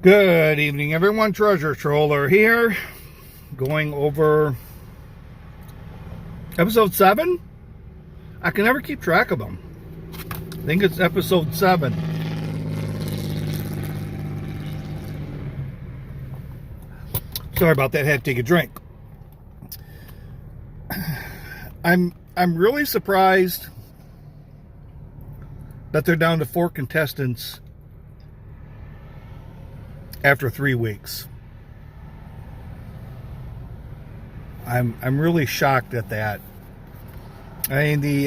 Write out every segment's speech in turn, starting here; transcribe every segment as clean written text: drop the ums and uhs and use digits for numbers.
Good evening, everyone. Treasure Troller here, going over episode 7. I can never keep track of them. I think it's episode 7. Sorry about that. Had to take a drink. I'm really surprised that they're down to 4 contestants after 3 weeks. I'm really shocked at that. I mean,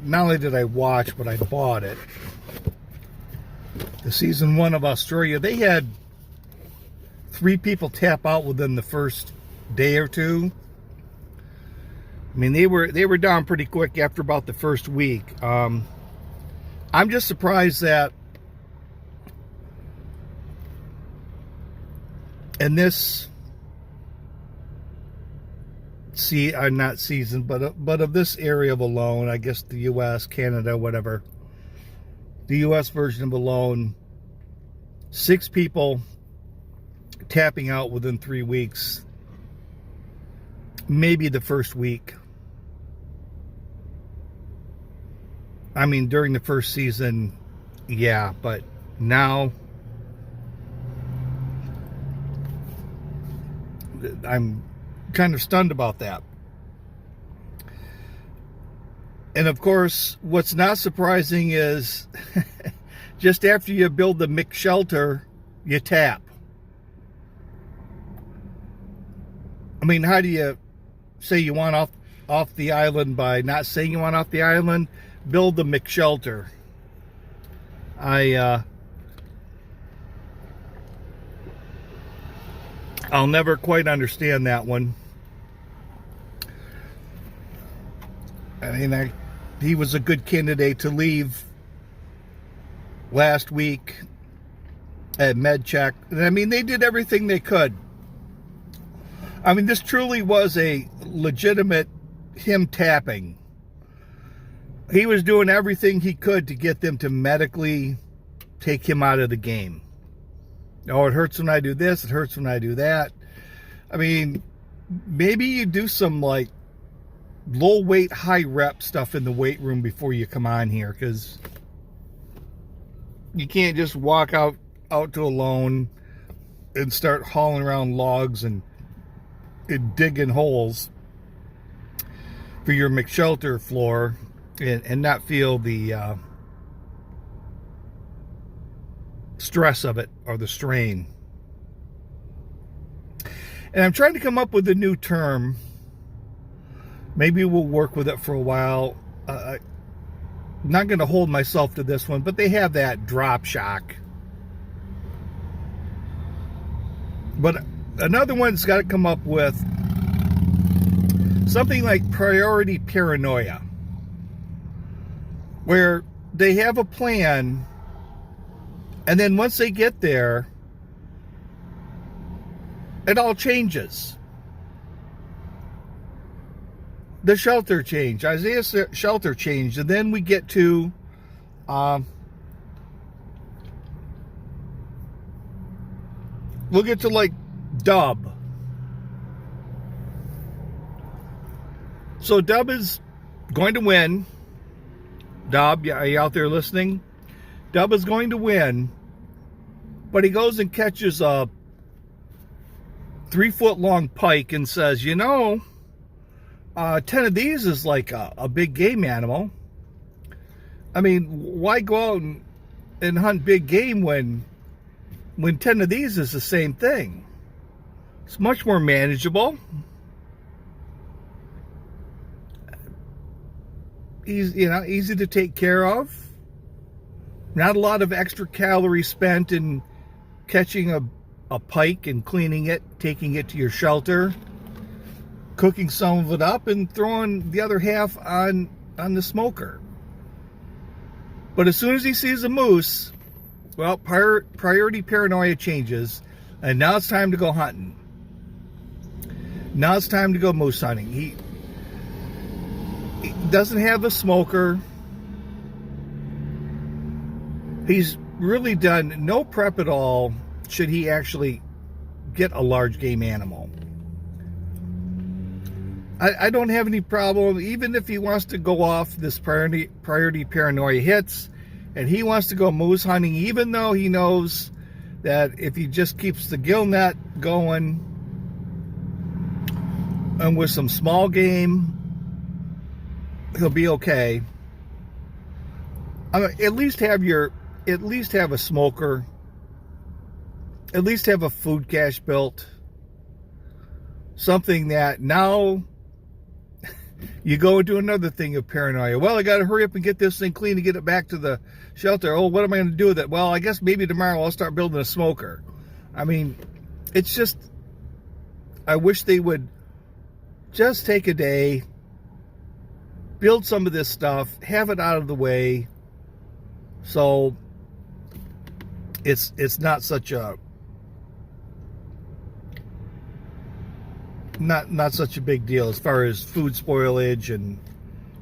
not only did I watch, but I bought it. The season 1 of Australia, they had 3 people tap out within the first day or two. I mean, they were down pretty quick after about the first week. I'm just surprised that in this not season, but of this area of Alone, I guess the U.S., Canada, whatever, the U.S. version of Alone, 6 people tapping out within 3 weeks, maybe the first week. I mean, during the first season, yeah, but now I'm kind of stunned about that. And of course, what's not surprising is just after you build the mixed shelter, you tap. I mean, how do you say you want off the island by not saying you want off the island? Build the mixed shelter. I'll never quite understand that one. I mean, he was a good candidate to leave last week at MedCheck. And I mean, they did everything they could. I mean, this truly was a legitimate him tapping. He was doing everything he could to get them to medically take him out of the game. Oh, it hurts when I do this. It hurts when I do that. I mean, maybe you do some like low weight, high rep stuff in the weight room before you come on here, because you can't just walk out to Alone and start hauling around logs and digging holes for your McShelter floor and not feel the stress of it or the strain. And I'm trying to come up with a new term. Maybe we'll work with it for a while. I'm not going to hold myself to this one, but they have that drop shock. But another one's got to come up with something like priority paranoia, where they have a plan, and then once they get there, it all changes. The shelter changed. Isaiah's shelter changed. And then we get to we'll get to like Dub. So Dub is going to win. Dub, are you out there listening? Dub is going to win, but he goes and catches a 3-foot-long pike and says, 10 of these is like a big game animal. I mean, why go out and hunt big game when 10 of these is the same thing? It's much more manageable. Easy to take care of. Not a lot of extra calories spent in catching a pike and cleaning it, taking it to your shelter, cooking some of it up, and throwing the other half on the smoker. But as soon as he sees a moose, well, priority paranoia changes, and now it's time to go hunting. Now it's time to go moose hunting. He doesn't have a smoker. He's really done no prep at all should he actually get a large game animal. I don't have any problem, even if he wants to go off this priority paranoia hits, and he wants to go moose hunting, even though he knows that if he just keeps the gill net going and with some small game, he'll be okay. At least have a smoker, at least have a food cache built, something that now you go and do another thing of paranoia. Well, I got to hurry up and get this thing clean and get it back to the shelter. Oh, what am I going to do with it? Well, I guess maybe tomorrow I'll start building a smoker. I mean, it's just, I wish they would just take a day, build some of this stuff, have it out of the way, so it's not such a not such a big deal as far as food spoilage and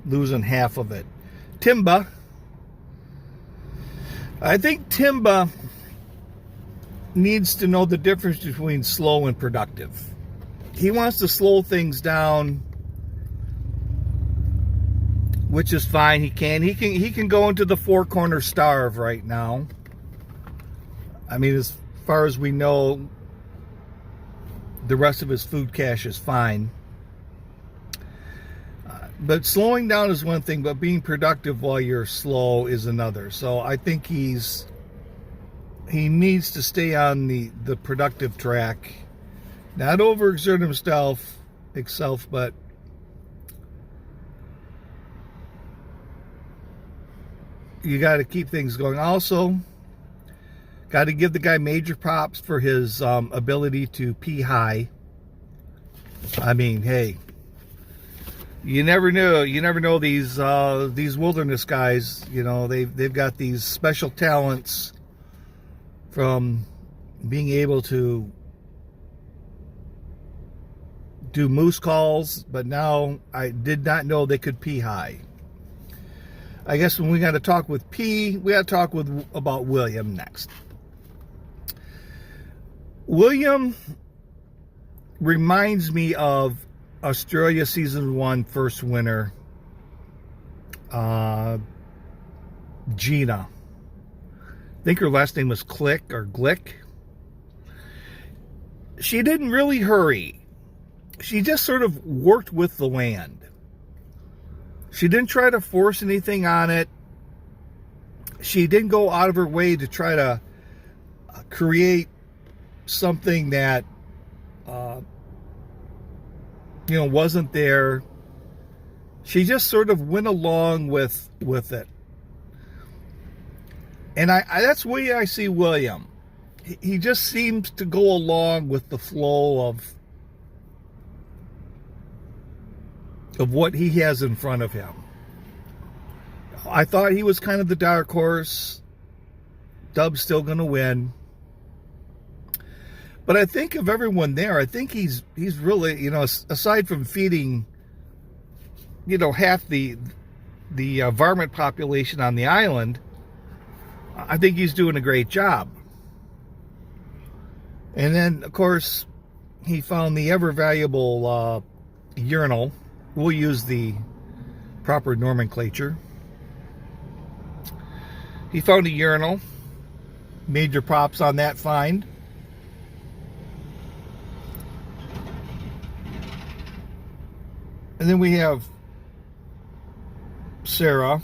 losing half of it. Timba, I think Timba needs to know the difference between slow and productive. He wants to slow things down, which is fine. He can go into the four corner starve right now. I mean, as far as we know, the rest of his food cache is fine. But slowing down is one thing, but being productive while you're slow is another. So I think he needs to stay on the productive track, not overexert himself, but you got to keep things going. Also, got to give the guy major props for his ability to pee high. I mean, hey, you never know these wilderness guys. You know, they've got these special talents from being able to do moose calls, but now I did not know they could pee high. I guess when we got to talk with P, we got to talk about William next. William reminds me of Australia Season 1 first winner, Gina. I think her last name was Click or Glick. She didn't really hurry. She just sort of worked with the land. She didn't try to force anything on it. She didn't go out of her way to try to create something that wasn't there. She just sort of went along with it. And that's the way I see William. He just seems to go along with the flow of what he has in front of him. I thought he was kind of the dark horse. Dub's still going to win. But I think of everyone there, I think he's really, aside from feeding, half the varmint population on the island, I think he's doing a great job. And then, of course, he found the ever valuable urinal. We'll use the proper nomenclature. He found a urinal. Major props on that find. And then we have Sarah.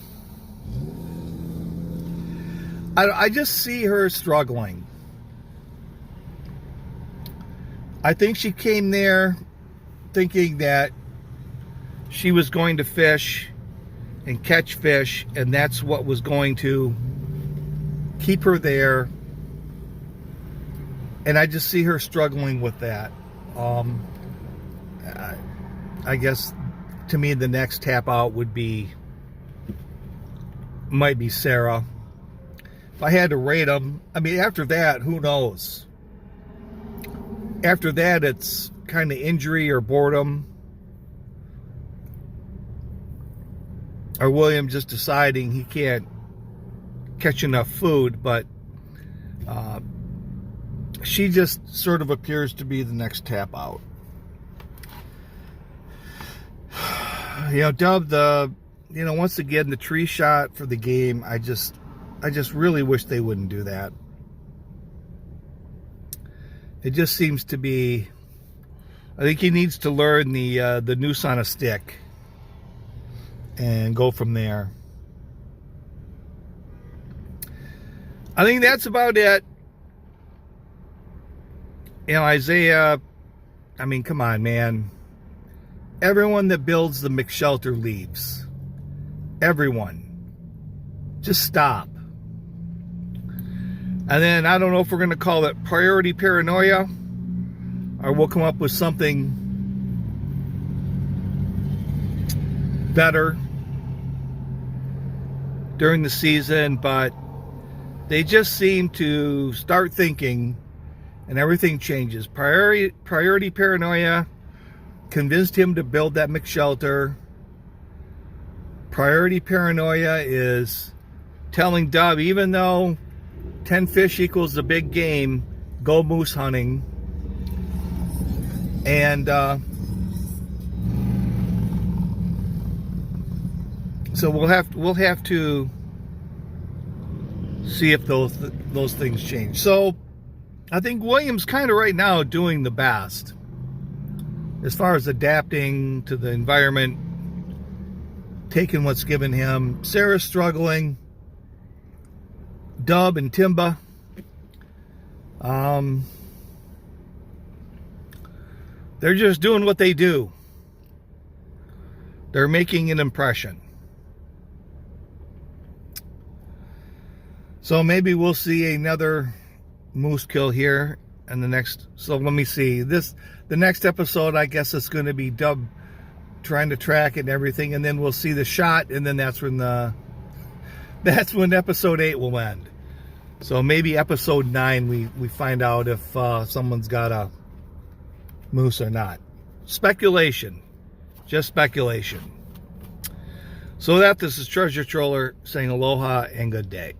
I just see her struggling. I think she came there thinking that she was going to fish and catch fish, and that's what was going to keep her there. And I just see her struggling with that. I guess to me the next tap out might be Sarah. If I had to rate them, I mean, after that, who knows? After that, it's kind of injury or boredom. Or William just deciding he can't catch enough food, but She just sort of appears to be the next tap out. Dub, once again, the tree shot for the game, I just really wish they wouldn't do that. It just seems to be, I think he needs to learn the noose on a stick and go from there. I think that's about it. Isaiah, I mean, come on, man. Everyone that builds the McShelter leaves. Everyone. Just stop. And then I don't know if we're going to call it priority paranoia, or we'll come up with something better during the season, but they just seem to start thinking and everything changes. Priority paranoia convinced him to build that McShelter. Priority paranoia is telling Dub, even though 10 fish equals a big game, go moose hunting. And so we'll have to see if those things change. So I think William's kind of right now doing the best as far as adapting to the environment, taking what's given him. Sarah's struggling. Dub and Timba, they're just doing what they do. They're making an impression. So maybe we'll see another moose kill here in the next. So let me see. The next episode, I guess it's going to be Dub trying to track it and everything, and then we'll see the shot, and then that's when episode 8 will end. So maybe episode 9 we find out if someone's got a moose or not. Speculation. Just speculation. So this is Treasure Troller saying aloha and good day.